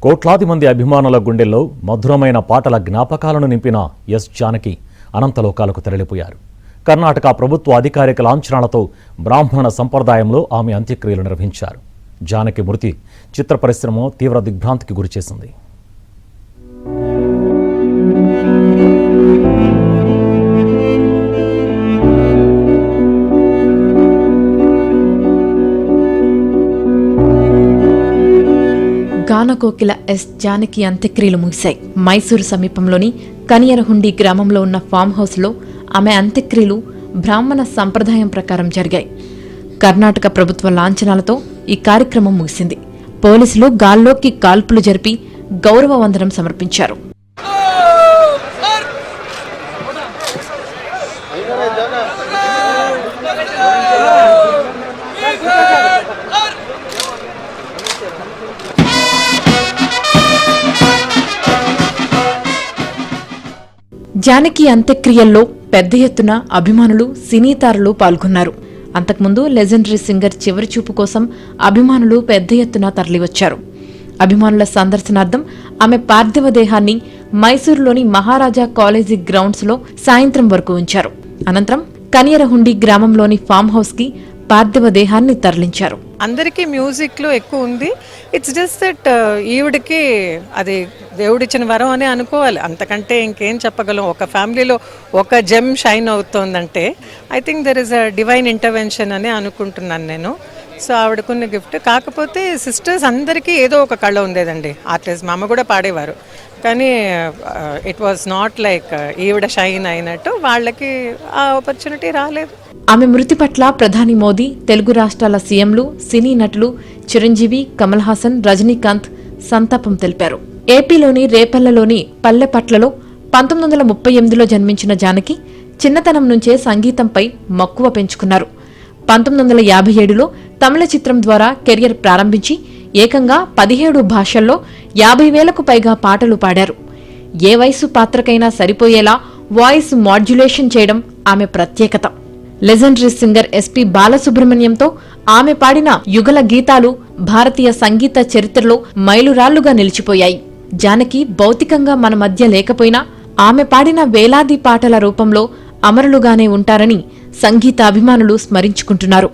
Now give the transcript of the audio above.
కోట్లాది మంది అభిమానుల గుండెల్లో మధురమైన పాటల జ్ఞాపకాలను నింపిన ఎస్ జానకి అనంతలోకాలకు తరలిపోయారు. కర్ణాటక ప్రభుత్వ అధికారిక లాంఛనాలతో బ్రాహ్మణ సంప్రదాయంలో ఆమె అంత్యక్రియలు నిర్వహించారు. జానకి మృతి చిత్ర పరిశ్రమ తీవ్ర దిగ్భ్రాంతికి గురిచేసింది. గానకోకిల ఎస్ జానకి అంత్యక్రియలు ముగిశాయి. మైసూరు సమీపంలోని కనియరహుండి గ్రామంలో ఉన్న ఫామ్ హౌస్లో ఆమె అంత్యక్రియలు బ్రాహ్మణ సంప్రదాయం ప్రకారం జరిగాయి. కర్ణాటక ప్రభుత్వ లాంఛనాలతో ఈ కార్యక్రమం ముగిసింది. పోలీసులు గాల్లోకి కాల్పులు జరిపి గౌరవ వందనం సమర్పించారు. జానకి అంత్యక్రియల్లో పెద్ద ఎత్తున అభిమానులు, సినీతారులు పాల్గొన్నారు. అంతకుముందు లెజెండరీ సింగర్ చివరి చూపు కోసం అభిమానులు పెద్ద ఎత్తున తరలివచ్చారు. అభిమానుల సందర్శనార్థం ఆమె పార్థివ దేహాన్ని మైసూరులోని మహారాజా కాలేజీ గ్రౌండ్స్లో సాయంత్రం వరకు ఉంచారు. అనంతరం కనియరహుండి గ్రామంలోని ఫామ్ హౌస్కి పార్థివ దేహాన్ని తరలించారు. అందరికీ మ్యూజిక్లో ఎక్కువ ఉంది. ఇట్స్ జస్ట్ దట్ ఈవిడికి అది దేవుడిచ్చిన వరం అని అనుకోవాలి. అంతకంటే ఇంకేం చెప్పగలం. ఒక ఫ్యామిలీలో ఒక జెమ్ షైన్ అవుతోందంటే I think there is a divine intervention అని అనుకుంటున్నాను నేను. సో ఆవిడకున్న గిఫ్ట్. కాకపోతే సిస్టర్స్ అందరికీ ఏదో ఒక కళ ఉండేదండి. ఆర్టిస్ట్ మా అమ్మ కూడా పాడేవారు. కానీ ఇట్ వాజ్ నాట్ లైక్ ఈవిడ షైన్ అయినట్టు వాళ్ళకి ఆ ఆపర్చునిటీ రాలేదు. ఆమె మృతి పట్ల ప్రధాని మోదీ, తెలుగు రాష్ట్రాల సీఎంలు, సినీ నటులు చిరంజీవి, కమల్ హాసన్, రజనీకాంత్ సంతాపం తెలిపారు. ఏపీలోని రేపల్లలోని పల్లెపట్లలో 1938లో జన్మించిన జానకి చిన్నతనం నుంచే సంగీతంపై మక్కువ పెంచుకున్నారు. 1957లో తమిళ చిత్రం ద్వారా కెరియర్ ప్రారంభించి ఏకంగా 17 భాషల్లో 50,000కు పైగా పాటలు పాడారు. ఏ వయసు పాత్రకైనా సరిపోయేలా వాయిస్ మాడ్యులేషన్ చేయడం ఆమె ప్రత్యేకత. లెజెండరీ సింగర్ ఎస్పీ బాలసుబ్రహ్మణ్యంతో ఆమె పాడిన యుగల గీతాలు భారతీయ సంగీత చరిత్రలో మైలురాళ్లుగా నిలిచిపోయాయి. జానకి భౌతికంగా మన మధ్య లేకపోయినా ఆమె పాడిన వేలాది పాటల రూపంలో అమరులుగానే ఉంటారని సంగీత అభిమానులు స్మరించుకుంటున్నారు.